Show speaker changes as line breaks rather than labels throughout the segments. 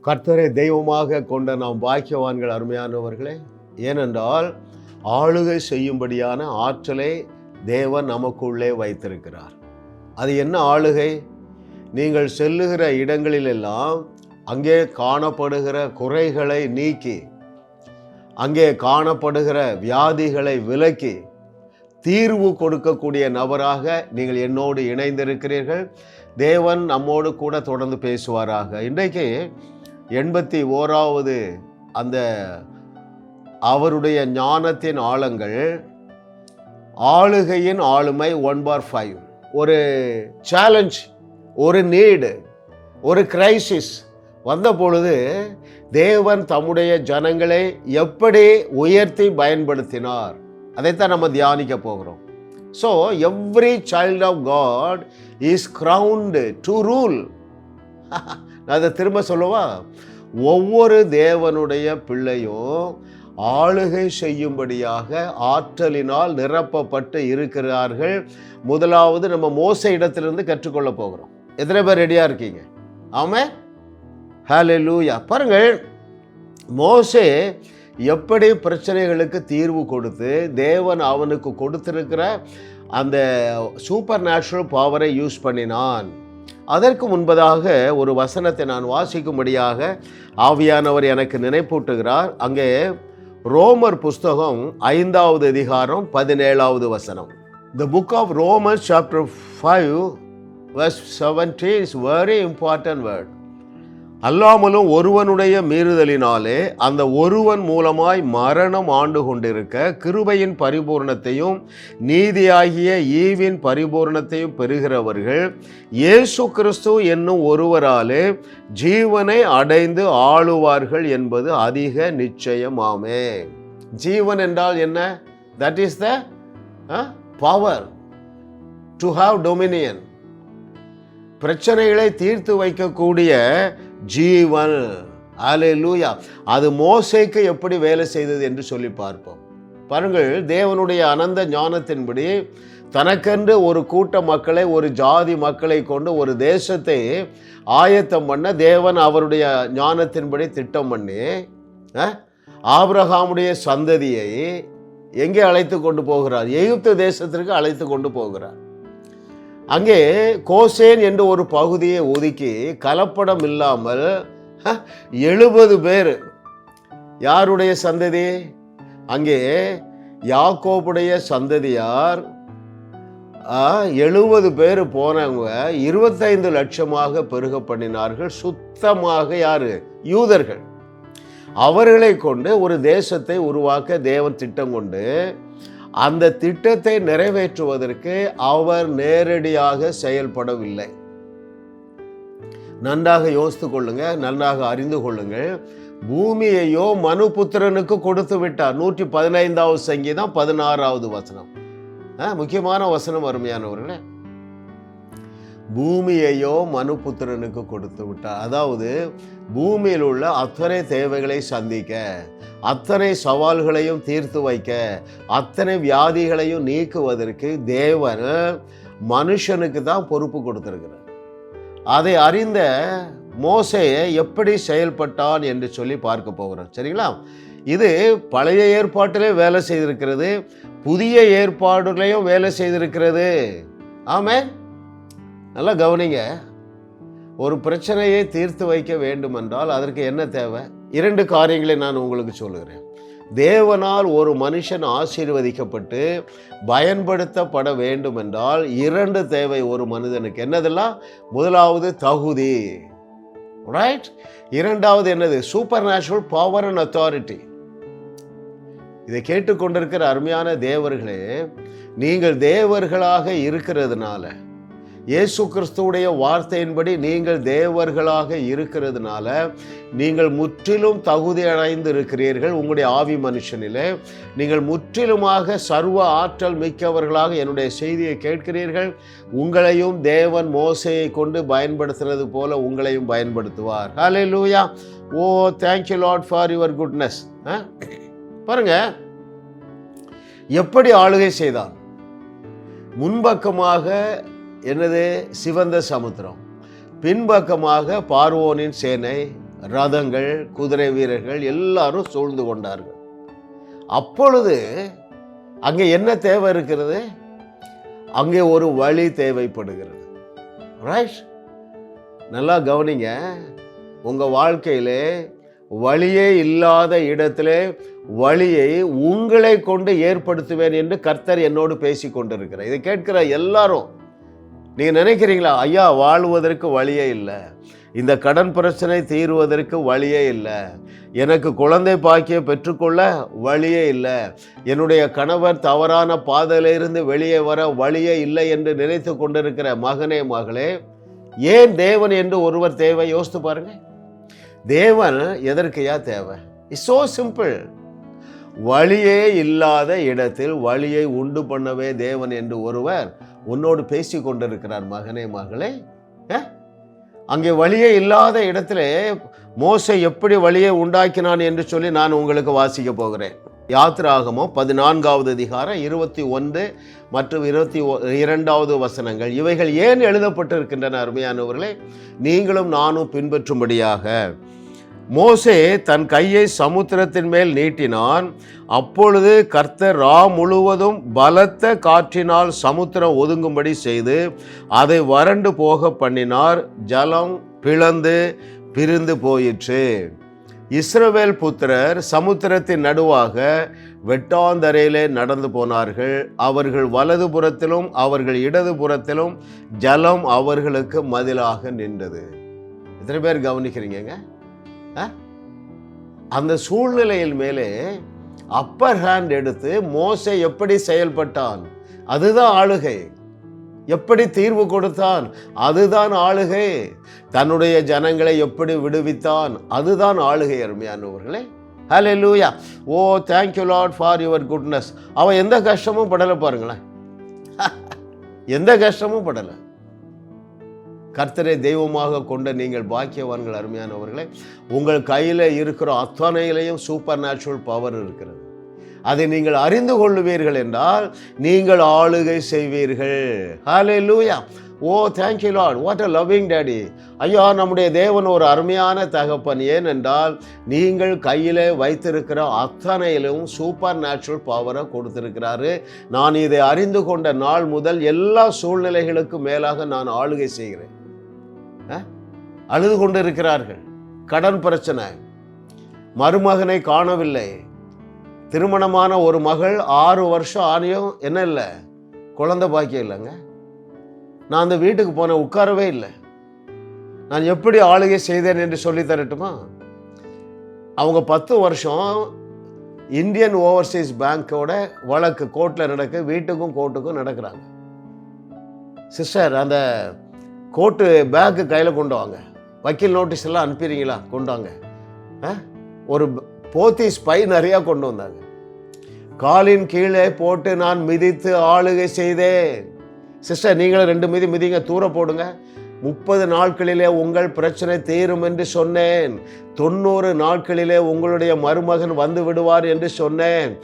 கர்த்தரை தெய்வமாக கொண்ட நாம் பாக்கியவான்கள், அருமையானவர்களே. ஏனென்றால் ஆளுகை செய்யும்படியான ஆற்றலை தேவன் நமக்குள்ளே வைத்திருக்கிறார். அது என்ன ஆளுகை? நீங்கள் செல்லுகிற இடங்களிலெல்லாம் அங்கே காணப்படுகிற குறைகளை நீக்கி, அங்கே காணப்படுகிற வியாதிகளை விலக்கி தீர்வு கொடுக்கக்கூடிய நபராக நீங்கள் என்னோடு இணைந்திருக்கிறீர்கள். தேவன் நம்மோடு கூட தொடர்ந்து பேசுவாராக. இன்றைக்கு 81வது அந்த அவருடைய ஞானத்தின் ஆழங்கள், ஆளுகையின் ஆளுமை 1/5. ஒரு சேலஞ்ச், ஒரு நீடு, ஒரு கிரைசிஸ் வந்த பொழுது தேவன் தம்முடைய ஜனங்களை எப்படி உயர்த்தி பயன்படுத்தினார், அதைத்தான் நம்ம தியானிக்க போகிறோம். So every child of God is ground to rule. நான் அதை திரும்ப சொல்லவா? ஒவ்வொரு தேவனுடைய பிள்ளையும் ஆளுகை செய்யும்படியாக ஆற்றலினால் நிரப்பப்பட்டு இருக்கிறார்கள். முதலாவது நம்ம மோசே இடத்திலிருந்து கற்றுக்கொள்ள போகிறோம். எத்தனை பேர் ரெடியாக இருக்கீங்க? ஆமென், ஹல்லேலூயா. பாருங்கள், மோசே எப்படி பிரச்சனைகளுக்கு தீர்வு கொடுத்து தேவன் அவனுக்கு கொடுத்திருக்கிற அந்த சூப்பர் நேச்சுரல் பவரை யூஸ் பண்ணினான். அதற்கு முன்பதாக ஒரு வசனத்தை நான் வாசிக்கும்படியாக ஆவியானவர் எனக்கு நினைப்பூட்டுகிறார். அங்கே ரோமர் புஸ்தகம் 5வது அதிகாரம் 17வது வசனம். The book of Romans chapter 5 verse 17 is very important word. அல்லாமலும் ஒருவனுடைய மீறுதலினாலே அந்த ஒருவன் மூலமாய் மரணம் ஆண்டு கொண்டிருக்க கிருபையின் பரிபூர்ணத்தையும் நீதியாகிய ஈவின் பரிபூர்ணத்தையும் பெறுகிறவர்கள் இயேசு கிறிஸ்து என்னும் ஒருவராலே ஜீவனை அடைந்து ஆளுவார்கள் என்பது அதிக நிச்சயமாமே. ஜீவன் என்றால் என்ன? That is the power to have Dominion. பிரச்சனைகளை தீர்த்து வைக்கக்கூடிய ஜீவன். அல்லேலூயா. அது மோசேக்கு எப்படி வேலை செய்தது என்று சொல்லி பார்ப்போம். பாருங்கள், தேவனுடைய அனந்த ஞானத்தின்படி தனக்கென்று ஒரு கூட்ட மக்களை, ஒரு ஜாதி மக்களை கொண்டு ஒரு தேசத்தை ஆயத்தம் பண்ண தேவன் அவருடைய ஞானத்தின்படி திட்டம் பண்ணி ஆபிரகாமுடைய சந்ததியை எங்கே அழைத்து கொண்டு போகிறார்? எகிப்து தேசத்திற்கு அழைத்து கொண்டு போகிறார். அங்கே கோசேன் என்று ஒரு பகுதியை ஒதுக்கி கலப்படம் இல்லாமல் 70 பேர். யாருடைய சந்ததி? அங்கே யாக்கோபுடைய சந்ததியார் 70 பேர் போனவங்க 25 லட்சமாக பெருக பண்ணினார்கள். சுத்தமாக யாரு? யூதர்கள். அவர்களை கொண்டு ஒரு தேசத்தை உருவாக்க தேவன் திட்டம் கொண்டு அந்த திட்டத்தை நிறைவேற்றுவதற்கு அவர் நேரடியாக செயல்படவில்லை. நன்றாக யோசித்து கொள்ளுங்க, நன்றாக அறிந்து கொள்ளுங்கள். பூமியையோ மனுபுத்திரனுக்கு கொடுத்து விட்டார். 115வது சங்கீதம் 16வது வசனம். முக்கியமான வசனம், அருமையானவர்களே. பூமியையோ மனுபுத்திரனுக்கு கொடுத்து விட்டார். அதாவது பூமியில் உள்ள அத்தனை தேவைகளை சந்திக்க, அத்தனை சவால்களையும் தீர்த்து வைக்க, அத்தனை வியாதிகளையும் நீக்குவதற்கு தேவன் மனுஷனுக்கு தான் பொறுப்பு கொடுத்திருக்கிறார். அதை அறிந்த மோசே எப்படி செயல்பட்டான் என்று சொல்லி பார்க்க போகிறோம். சரிங்களா? இது பழைய ஏற்பாட்டிலே வேலை செய்திருக்கிறது, புதிய ஏற்பாடுகளையும் வேலை செய்திருக்கிறது. ஆமென். நல்லா கவனிங்க. ஒரு பிரச்சனையை தீர்த்து வைக்க வேண்டுமென்றால் அதற்கு என்ன தேவை? 2 காரியங்களை நான் உங்களுக்கு சொல்லுகிறேன். தேவனால் ஒரு மனுஷன் ஆசீர்வதிக்கப்பட்டு பயன்படுத்தப்பட வேண்டும் என்றால் 2 தேவை ஒரு மனிதனுக்கு. என்னதெல்லாம்? முதலாவது தகுதி, ரைட்? 2வது என்னது? Super natural power and authority. இதை கேட்டுக்கொண்டிருக்கிற அருமையான தேவர்களே, நீங்கள் தேவர்களாக இருக்கிறதுனால, இயேசு கிறிஸ்துவுடைய வார்த்தையின்படி நீங்கள் தேவர்களாக இருக்கிறதுனால நீங்கள் முற்றிலும் தகுதி அடைந்து இருக்கிறீர்கள். உங்களுடைய ஆவி மனுஷனிலே நீங்கள் முற்றிலுமாக சர்வ ஆற்றல் மிக்கவர்களாக என்னுடைய செய்தியை கேட்கிறீர்கள். உங்களையும் தேவன் மோசேயை கொண்டு பயன்படுத்துறது போல உங்களையும் பயன்படுத்துவார். Hallelujah. Oh, thank you Lord for your goodness. பாருங்க, எப்படி ஆளுகை செய்தான். முன்பக்கமாக என்னது? சிவந்த சமுத்திரம். பின்பக்கமாக பார்வோனின் சேனை, ரதங்கள், குதிரை வீரர்கள் எல்லாரும் சூழ்ந்து கொண்டார்கள். அப்பொழுது அங்கே என்ன தேவை இருக்கிறது? அங்கே ஒரு வழி தேவைப்படுகிறது. ரைட்? நல்லா கவனிங்க. உங்க வாழ்க்கையிலே வழியே இல்லாத இடத்திலே வழியை உங்களை கொண்டு ஏற்படுத்துவேன் என்று கர்த்தர் என்னோடு பேசி கொண்டிருக்கிறார். இதை கேட்கிற எல்லாரும் நீங்க நினைக்கிறீங்களா, ஐயா வாழ்வதற்கு வழியே இல்லை, இந்த கடன் பிரச்சனை தீர்வதற்கு வழியே இல்லை, எனக்கு குழந்தை பாக்கியம் பெற்றுக்கொள்ள வழியே இல்லை, என்னுடைய கணவர் தவறான பாதையிலிருந்து வெளியே வர வழியே இல்லை என்று நினைத்து கொண்டிருக்கிற மகனே மகளே, ஏன் தேவன் என்று ஒருவர் தேவை? யோசித்து பாருங்க. தேவன் எதற்கையா தேவை? It's so simple. வழியே இல்லாத இடத்தில் வழியை உண்டு பண்ணவே தேவன் என்று ஒருவர் உன்னோடு பேசி கொண்டிருக்கிறார் மகனே மகளே. அங்கே வழியே இல்லாத இடத்திலே மோசே எப்படி வழியை உண்டாக்கினான் என்று சொல்லி நான் உங்களுக்கு வாசிக்க போகிறேன். யாத்திராகமம் 14வது அதிகாரம் 21 மற்றும் 22வது வசனங்கள். இவைகள் ஏன் எழுதப்பட்டிருக்கின்றன அருமையானவர்களே? நீங்களும் நானும் பின்பற்றும்படியாக. மோசே தன் கையை சமுத்திரத்தின் மேல் நீட்டினான். அப்பொழுது கர்த்தர் முழுவதும் பலத்த காற்றினால் சமுத்திரம் ஒதுங்கும்படி செய்து அதை வறண்டு போக பண்ணினார். ஜலம் பிளந்து பிரிந்து போயிற்று. இஸ்ரவேல் புத்திரர் சமுத்திரத்தின் நடுவாக வெட்டாந்தரையிலே நடந்து போனார்கள். அவர்கள் வலது புறத்திலும் அவர்கள் இடது புறத்திலும் ஜலம் அவர்களுக்கு மதிலாக நின்றது. எத்தனை பேர் கவனிக்கிறீங்க? அந்த சூழ்நிலையில் மேலே அப்பர் ஹேண்ட் எடுத்து மோசே எப்படி செயல்பட்டான், அதுதான் ஆளுகை. எப்படி தீர்வு கொடுத்தான், அதுதான் ஆளுகை. தன்னுடைய ஜனங்களை எப்படி விடுவித்தான், அதுதான் ஆளுகை. அருமையானவர்களே, hallelujah. Oh thank you Lord for your goodness. அவன் எந்த கஷ்டமும் படலை பாருங்களேன், எந்த கஷ்டமும் படலை. கர்த்தரை தெய்வமாக கொண்ட நீங்கள் பாக்கியவான்கள் அருமையானவர்களே. உங்கள் கையில் இருக்கிற அத்தனையிலையும் சூப்பர் நேச்சுரல் பவர் இருக்கிறது. அதை நீங்கள் அறிந்து கொள்ளுவீர்கள் என்றால் நீங்கள் ஆளுகை செய்வீர்கள். Hallelujah. Oh thank you Lord, what a loving daddy. ஐயா, நம்முடைய தேவன் ஒரு அருமையான தகப்பன். ஏனென்றால் நீங்கள் கையில் வைத்திருக்கிற அத்தனையிலும் சூப்பர் நேச்சுரல் பவரை கொடுத்திருக்கிறாரு. நான் இதை அறிந்து கொண்ட நாள் முதல் எல்லா சூழ்நிலைகளுக்கும் மேலாக நான் ஆளுகை செய்கிறேன். அழுது கொண்டு இருக்கிறார்கள். கடன் பிரச்சனை, மருமகனை காணவில்லை. திருமணமான ஒரு மகள் 6 வருஷம் ஆனியும் என்ன இல்லை, குழந்தை பாக்கியம் இல்லைங்க. நான் அந்த வீட்டுக்கு போன உட்காரவே இல்லை. நான் எப்படி ஆளுகை செய்தேன் என்று சொல்லி தரட்டுமா? அவங்க 10 வருஷம் இந்தியன் ஓவர்சீஸ் பேங்கோட வழக்கு கோர்ட்டில் நடக்க, வீட்டுக்கும் கோர்ட்டுக்கும் நடக்கிறாங்க. சிஸ்டர், அந்த கோர்ட்டு பேக்கு கையில் கொண்டு வாங்க, வக்கீல் நோட்டீஸ் எல்லாம் அனுப்பிடுறீங்களா, கொண்டு வாங்க. ஒரு போத்தீஸ் பை நிறையா கொண்டு வந்தாங்க. காலின் கீழே போட்டு நான் மிதித்து ஆளுகை செய்தேன். சிஸ்டர், நீங்களும் 2 மிதிங்க, தூர போடுங்க. 30 நாட்களிலே உங்கள் பிரச்சனை தீரும் என்று சொன்னேன். 90 நாட்களிலே உங்களுடைய மருமகன் வந்து விடுவார் என்று சொன்னேன்.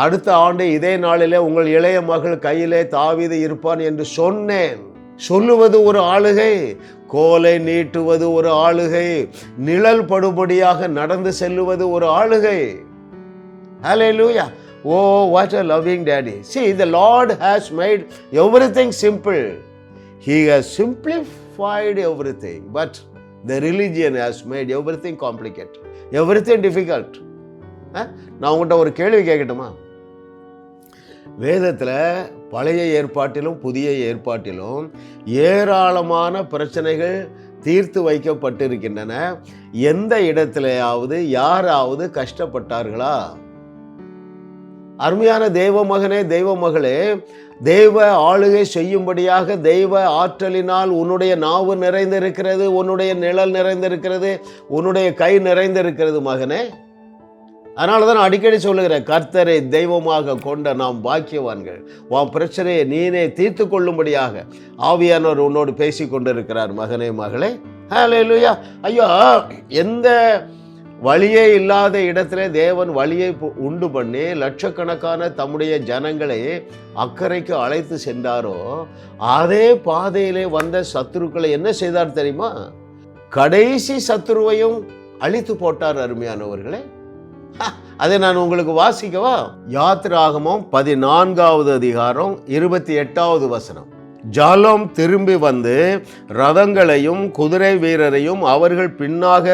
அடுத்த ஆண்டு இதே நாளிலே உங்கள் இளைய மகள் கையிலே தாவீது இருப்பான் என்று சொன்னேன். சொல்லுவது ஒரு ஆளுகை, கோலை நீட்டுவது ஒரு ஆளுகை, நிழல் படுபடியாக நடந்து செல்லுவது ஒரு ஆளுகை. ஹல்லேலூயா. Oh, what a loving daddy. See, the Lord has made everything simple. He has simplified everything. But the religion has made everything complicated, everything difficult. நான் உங்கள்கிட்ட ஒரு கேள்வி கேட்கட்டுமா? வேதத்தில் பழைய ஏற்பாட்டிலும் புதிய ஏற்பாட்டிலும் ஏராளமான பிரச்சனைகள் தீர்த்து வைக்கப்பட்டிருக்கின்றன. எந்த இடத்திலேயாவது யாராவது கஷ்டப்பட்டார்களா? அருமையான தெய்வ மகனே, தெய்வ மகளே, தெய்வ ஆளுகை செய்யும்படியாக தெய்வ ஆற்றலினால் உன்னுடைய நாவு நிறைந்திருக்கிறது, உன்னுடைய நிழல் நிறைந்திருக்கிறது, உன்னுடைய கை நிறைந்திருக்கிறது மகனே. அதனால தான் அடிக்கடி சொல்லுகிறேன், கர்த்தரை தெய்வமாக கொண்ட நாம் பாக்கியவான்கள். உன் பிரச்சனையை நீனே தீர்த்து கொள்ளும்படியாக ஆவியானவர் உன்னோடு பேசி கொண்டிருக்கிறார் மகனே மகளே. ஹல்லேலூயா. ஐயோ, எந்த வழியே இல்லாத இடத்துல தேவன் வழியை உண்டு பண்ணி லட்சக்கணக்கான தம்முடைய ஜனங்களை அக்கறைக்கு அழைத்து சென்றாரோ, அதே பாதையிலே வந்த சத்துருக்களை என்ன செய்தார் தெரியுமா? கடைசி சத்துருவையும் அழித்து போட்டார் அருமையானவர்களே. அதை நான் உங்களுக்கு வாசிக்கவா? யாத்திராகமம் 14வது அதிகாரம் 28வது வசனம். ஜாலம் திரும்பி வந்து ரதங்களையும் குதிரை வீரரையும் அவர்கள் பின்னாக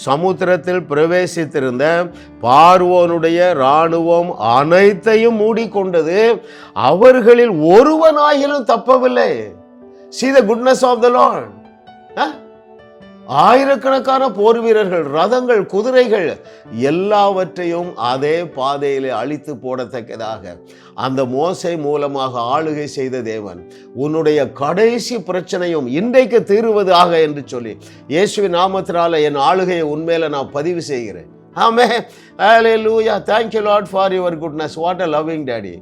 சமுத்திரத்தில் பிரவேசித்திருந்த பார்வோனுடைய இராணுவம் அனைத்தையும் மூடிக்கொண்டது, அவர்களில் ஒருவனாயிலும் தப்பவில்லை. See the goodness of the Lord. ஆயிரக்கணக்கான போர் வீரர்கள், ரதங்கள், குதிரைகள் எல்லாவற்றையும் அதே பாதையிலே அழித்து போடத்தக்கதாக அந்த மோசே மூலமாக ஆளுகை செய்த தேவன் உன்னுடைய கடைசி பிரச்சனையும் இன்றைக்கு தீருவதாக என்று சொல்லி இயேசுவின் நாமத்தினால என் ஆளுகையை உண்மையில நான் பதிவு செய்கிறேன். ஆமென். ஹல்லேலூயா. Thank you Lord for your goodness. What a loving daddy.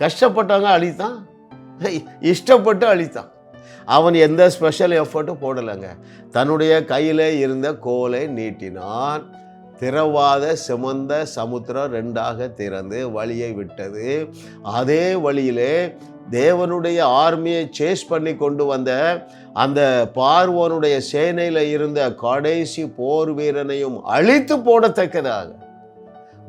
கஷ்டப்பட்டாங்க, அழித்தான். இஷ்டப்பட்டு அழித்தான். அவன் எந்த ஸ்பெஷல் எஃபர்ட்டும் போடலைங்க. தன்னுடைய கையில் இருந்த கோலை நீட்டினான். திறவாத சிமந்த சமுத்திரம் 2ஆக திறந்து வழியை விட்டது. அதே வழியிலே தேவனுடைய ஆர்மியை சேஸ் பண்ணி கொண்டு வந்த அந்த பார்வோனுடைய சேனையில் இருந்த கடைசி போர் வீரனையும் அழித்து போடத்தக்கதாக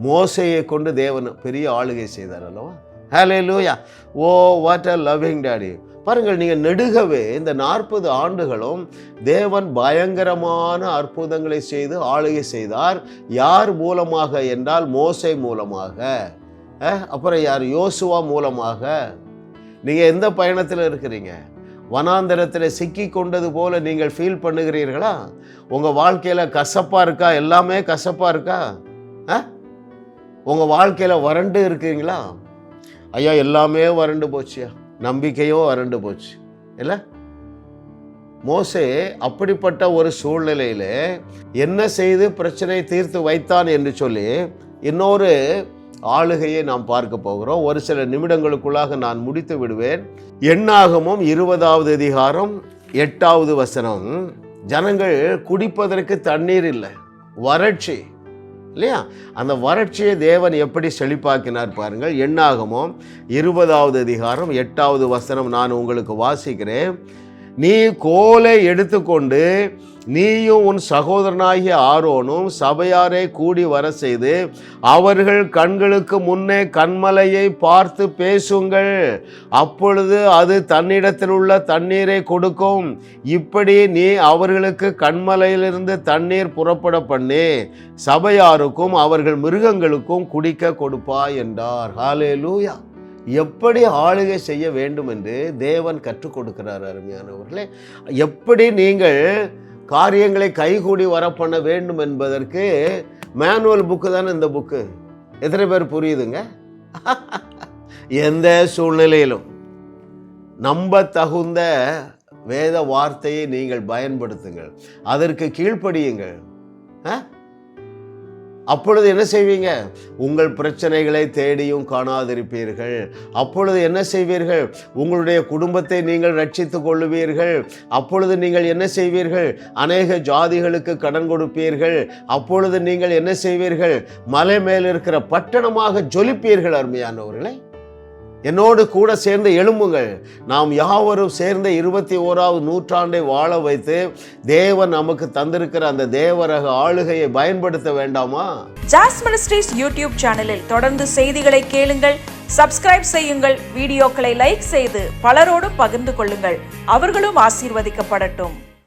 மோசையை கொண்டு தேவன் பெரிய ஆளுகை செய்தார் அல்லவா? Hallelujah. Oh what a loving daddy. பாருங்கள், நீங்கள் நெடுகவே இந்த 40 ஆண்டுகளும் தேவன் பயங்கரமான அற்புதங்களை செய்து ஆளுகை செய்தார். யார் மூலமாக என்றால் மோசே மூலமாக. அப்புறம் யார்? யோசுவா மூலமாக. நீங்கள் எந்த பயணத்தில் இருக்கிறீங்க? வனாந்தரத்தில் சிக்கி கொண்டது போல நீங்கள் ஃபீல் பண்ணுகிறீர்களா? உங்கள் வாழ்க்கையில் கசப்பாக இருக்கா? எல்லாமே கசப்பாக இருக்கா? உங்கள் வாழ்க்கையில் வறண்டு இருக்கிறீங்களா? ஐயா எல்லாமே வறண்டு போச்சியா, நம்பிக்கையும் வறண்டு போச்சு இல்லை? மோசே அப்படிப்பட்ட ஒரு சூழ்நிலையில என்ன செய்து பிரச்சனை தீர்த்து வைத்தான் என்று சொல்லி இன்னொரு ஆளுகையை நாம் பார்க்க போகிறோம். ஒரு சில நிமிடங்களுக்குள்ளாக நான் முடித்து விடுவேன். எண்ணாகமம் 20வது அதிகாரம் 8வது வசனம். ஜனங்கள் குடிப்பதற்கு தண்ணீர் இல்லை, வறட்சி இல்லையா? அந்த வறட்சியை தேவன் எப்படி செழிப்பாக்கினார் பாருங்கள். எண்ணாகமம் 20வது அதிகாரம் 8வது வசனம் நான் உங்களுக்கு வாசிக்கிறேன். நீ கோலை எடுத்துக்கொண்டு நீயும் உன் சகோதரனாகிய ஆரோனும் சபையாரை கூடி வர செய்து அவர்கள் கண்களுக்கு முன்னே கன்மலையை பார்த்து பேசுங்கள். அப்பொழுது அது தன்னிடத்தில் உள்ள தண்ணீரை கொடுக்கும். இப்படி நீ அவர்களுக்கு கன்மலையிலிருந்து தண்ணீர் புறப்பட பண்ணி சபையாருக்கும் அவர்கள் மிருகங்களுக்கும் குடிக்க கொடுப்பாய் என்றார். ஹல்லேலூயா. எப்படி ஆளுகை செய்ய வேண்டும் என்று தேவன் கற்றுக் கொடுக்கிறார் அருமையானவர்களே. எப்படி நீங்கள் காரியங்களை கைகூடி வர பண்ண வேண்டும் என்பதற்கு மேனுவல் புக்கு தானே இந்த புக்கு. எத்தனை பேர் புரியுதுங்க? எந்த சூழ்நிலையிலும் நம்ப தகுந்த வேத வார்த்தையை நீங்கள் பயன்படுத்துங்கள், அதற்கு கீழ்ப்படியுங்கள். அப்பொழுது என்ன செய்வீங்க? உங்கள் பிரச்சனைகளை தேடியும் காணாதிருப்பீர்கள். அப்பொழுது என்ன செய்வீர்கள்? உங்களுடைய குடும்பத்தை நீங்கள் ரட்சித்து கொள்ளுவீர்கள். அப்பொழுது நீங்கள் என்ன செய்வீர்கள்? அநேக ஜாதிகளுக்கு கடன் கொடுப்பீர்கள். அப்பொழுது நீங்கள் என்ன செய்வீர்கள்? மலை மேல் இருக்கிற பட்டணமாக ஜொலிப்பீர்கள். அருமையானவர்களே, என்னோடு கூட சேர்ந்து எழும்புங்கள். நாம் யாவரும் சேர்ந்த 21வது நூற்றாண்டை வாழ வைத்து தேவன் நமக்கு தந்திருக்கிற அந்த தேவரக ஆளுகையை பயன்படுத்த வேண்டாமா?
ஜாஸ் மினிஸ்ட்ரீஸ் யூடியூப் சேனலில் தொடர்ந்து செய்திகளை கேளுங்கள், சப்ஸ்கிரைப் செய்யுங்கள், வீடியோக்களை லைக் செய்து பலரோடு பகிர்ந்து கொள்ளுங்கள். அவர்களும் ஆசீர்வதிக்கப்படட்டும்.